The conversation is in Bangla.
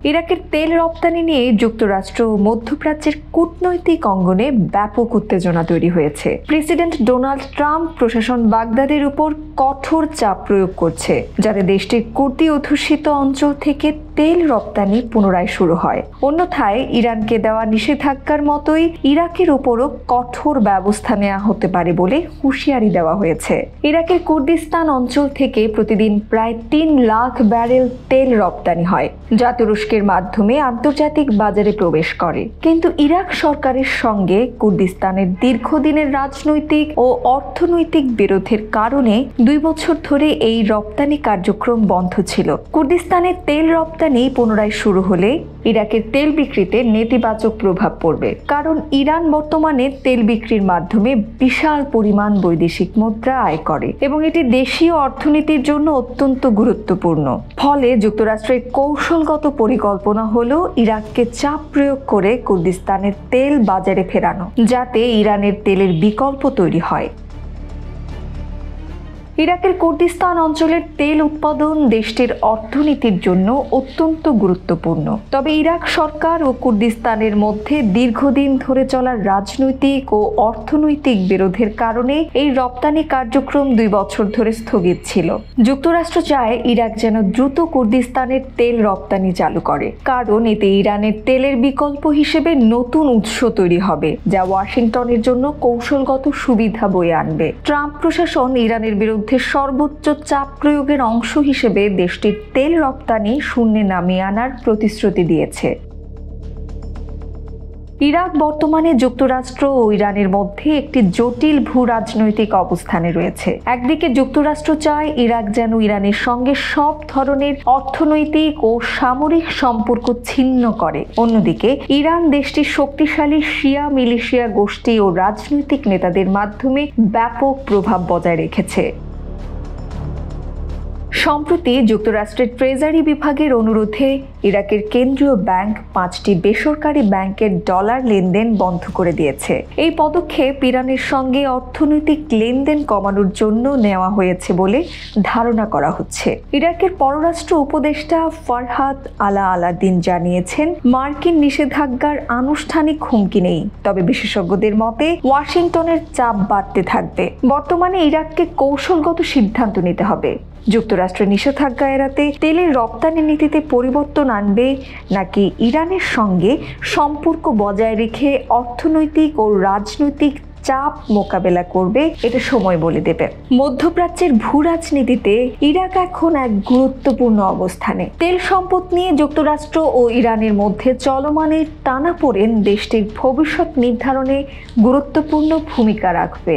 ইরাকের তেল রপ্তানি নিয়ে যুক্তরাষ্ট্র ও মধ্যপ্রাচ্যের কূটনৈতিক অঙ্গনে ব্যাপক উত্তেজনা তৈরি হয়েছে। প্রেসিডেন্ট ডোনাল্ড ট্রাম্প প্রশাসন বাগদাদের উপর কঠোর চাপ প্রয়োগ করছে, যাতে দেশটির কুর্দি অধ্যুষিত অঞ্চল থেকে তেল রপ্তানি পুনরায় শুরু হয়। অন্যথায় ইরানকে দেওয়া নিষেধাজ্ঞার মতোই ইরাকের উপরও কঠোর ব্যবস্থা নেওয়া হতে পারে বলে হুঁশিয়ারি দেওয়া হয়েছে। ইরাকের কুর্দিস্তান অঞ্চল থেকে প্রতিদিন প্রায় 3 লাখ ব্যারেল তেল রপ্তানি হয়, যা তুরস্কের মাধ্যমে আন্তর্জাতিক বাজারে প্রবেশ করে। কিন্তু ইরাক সরকারের সঙ্গে কুর্দিস্তানের দীর্ঘদিনের রাজনৈতিক ও অর্থনৈতিক বিরোধের কারণে 2 বছর ধরে এই রপ্তানি কার্যক্রম বন্ধ ছিল। কুর্দিস্তানের তেল রপ্তানি পুনরায় শুরু হলে ইরাকের তেল বিক্রিতে নেতিবাচক প্রভাব পড়বে, কারণ ইরান বর্তমানে তেল বিক্রির মাধ্যমে বিশাল পরিমাণ বৈদেশিক মুদ্রা আয় করে এবং এটি দেশীয় অর্থনীতির জন্য অত্যন্ত গুরুত্বপূর্ণ। ফলে যুক্তরাষ্ট্রের কৌশলগত পরিকল্পনা হলো ইরাককে চাপ প্রয়োগ করে কুর্দিস্তানের তেল বাজারে ফেরানো, যাতে ইরানের তেলের বিকল্প তৈরি হয়। ইরাকের কুর্দিস্তান অঞ্চলের তেল উৎপাদন দেশটির অর্থনীতির জন্য অত্যন্ত গুরুত্বপূর্ণ। তবে ইরাক সরকার ও কুর্দিস্তানের মধ্যে দীর্ঘদিন ধরে চলা রাজনৈতিক ও অর্থনৈতিক বিরোধের কারণে এই রপ্তানি কার্যক্রম 2 বছর ধরে স্থগিত ছিল। যুক্তরাষ্ট্র চায় ইরাক যেন দ্রুত কুর্দিস্তানের তেল রপ্তানি চালু করে, কারণ এতে ইরানের তেলের বিকল্প হিসেবে নতুন উৎস তৈরি হবে, যা ওয়াশিংটনের জন্য কৌশলগত সুবিধা বয়ে আনবে। ট্রাম্প প্রশাসন ইরানের বিরুদ্ধে সর্বোচ্চ চাপ প্রয়োগের অংশ হিসেবে দেশটির তেল রপ্তানি শূন্যে নামিয়ে আনার প্রতিশ্রুতি দিয়েছে। ইরাক বর্তমানে যুক্তরাষ্ট্র ও ইরানের মধ্যে একটি জটিল ভূ-রাজনৈতিক অবস্থানে রয়েছে। একদিকে যুক্তরাষ্ট্র চায় ইরাক যেন ইরানের সঙ্গে সব ধরনের অর্থনৈতিক ও সামরিক সম্পর্ক ছিন্ন করে, অন্যদিকে ইরান দেশটির শক্তিশালী শিয়া মিলিশিয়া গোষ্ঠী ও রাজনৈতিক নেতাদের মাধ্যমে ব্যাপক প্রভাব বজায় রেখেছে। সম্প্রতি যুক্তরাষ্ট্রের ট্রেজারি বিভাগের অনুরোধে ইরাকের কেন্দ্রীয় ব্যাংক 5টি বেসরকারি ব্যাংকের ডলার লেনদেন বন্ধ করে দিয়েছে। এই পদক্ষেপ ইরানের সঙ্গে অর্থনৈতিক লেনদেন কমানোর জন্য নেওয়া হয়েছে বলে ধারণা করা হচ্ছে। ইরাকের পররাষ্ট্র উপদেষ্টা ফারহাদ আলাদিন জানিয়েছেন, মার্কিন নিষেধাজ্ঞার আনুষ্ঠানিক হুমকি নেই, তবে বিশেষজ্ঞদের মতে ওয়াশিংটনের চাপ বাড়তে থাকবে। বর্তমানে ইরাককে কৌশলগত সিদ্ধান্ত নিতে হবে। যুক্তরাষ্ট্রের নিষেধাজ্ঞা এড়াতে তেলের রপ্তানি নীতিতে পরিবর্তন আনবে, নাকি ইরানের সঙ্গে সম্পর্ক বজায় রেখে অর্থনৈতিক ও রাজনৈতিক চাপ মোকাবেলা করবে, এটা সময় বলে দেবে। মধ্যপ্রাচ্যের ভূ রাজনীতিতে ইরাক এখন এক গুরুত্বপূর্ণ অবস্থানে। তেল সম্পদ নিয়ে যুক্তরাষ্ট্র ও ইরানের মধ্যে চলমানের টানাপোড়েন দেশটির ভবিষ্যৎ নির্ধারণে গুরুত্বপূর্ণ ভূমিকা রাখবে।